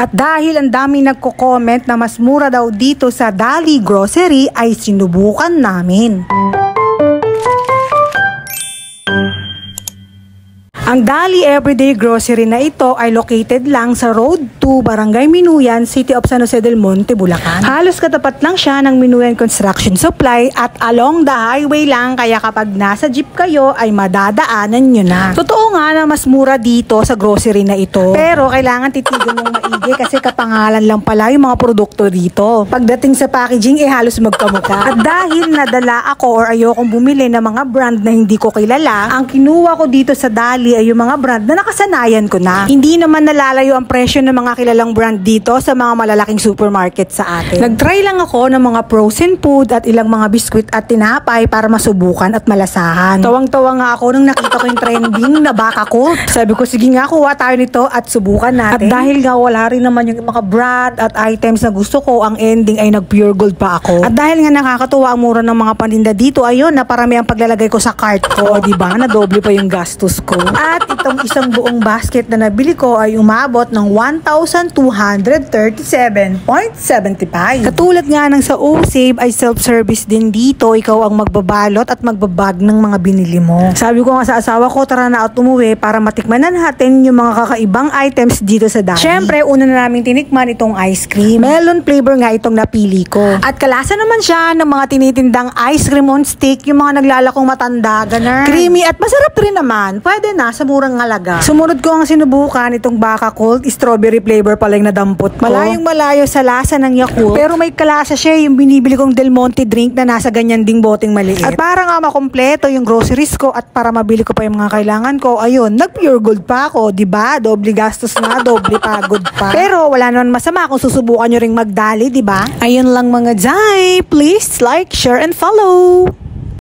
At dahil ang daming nagko-comment na mas mura daw dito sa Dali Grocery ay sinubukan namin. Ang Dali Everyday Grocery na ito ay located lang sa Road 2, Barangay Minuyan, City of San Jose del Monte, Bulacan. Halos katapat lang siya ng Minuyan Construction Supply at along the highway lang, kaya kapag nasa jeep kayo ay madadaanan nyo na. Totoo nga na mas mura dito sa grocery na ito, pero kailangan titigan mong maigi kasi kapangalan lang pala yung mga produkto dito. Pagdating sa packaging halos magkamukha. At dahil nadala ako or ayokong bumili ng mga brand na hindi ko kilala, ang kinuha ko dito sa Dali ay yung mga brand na nakasanayan ko na. Hindi naman nalalayo ang presyo ng mga kilalang brand dito sa mga malalaking supermarket sa atin. Nagtry lang ako ng mga frozen food at ilang mga biskwit at tinapay para masubukan at malasahan. Tawang-tawa nga ako nung nakita ko yung trending na baka ko. Sabi ko, sige nga, kuha tayo nito at subukan natin. At dahil nga wala rin naman yung mga brand at items na gusto ko, ang ending ay nag-pure gold pa ako. At dahil nga nakakatuwa ang mura ng mga paninda dito, ayun, naparami ang paglalagay ko sa cart ko. Diba? Na doble pa yung gastos ko. At itong isang buong basket na nabili ko ay umabot ng 1,237.75. Katulad nga ng sa O-Save ay self-service din dito. Ikaw ang magbabalot at magbabag ng mga binili mo. Sabi ko nga sa asawa ko, tara na at umuwi para matikman na natin yung mga kakaibang items dito sa Dali. Siyempre, una na namin tinikman itong ice cream. Melon flavor nga itong napili ko. At kalasa naman siya ng mga tinitindang ice cream on stick, yung mga naglalakong matanda, ganun. Creamy at masarap rin naman. Pwede na sa murang halaga. Sumunod ko ang sinubukan itong Baka Cold, strawberry flavor pala yung nadampot ko. Malayong malayo sa lasa ng Yakult, pero may kalasa siya yung binibili kong Del Monte drink na nasa ganyan ding boteng maliit. At para nga makompleto yung groceries ko at para mabili ko pa yung mga kailangan ko, ayun, nag-pure gold pa ako, diba? Doble gastos na, doble pagod pa. Pero wala naman masama kung susubukan nyo ring magdali, diba? Ayun lang mga Jai, please like, share, and follow!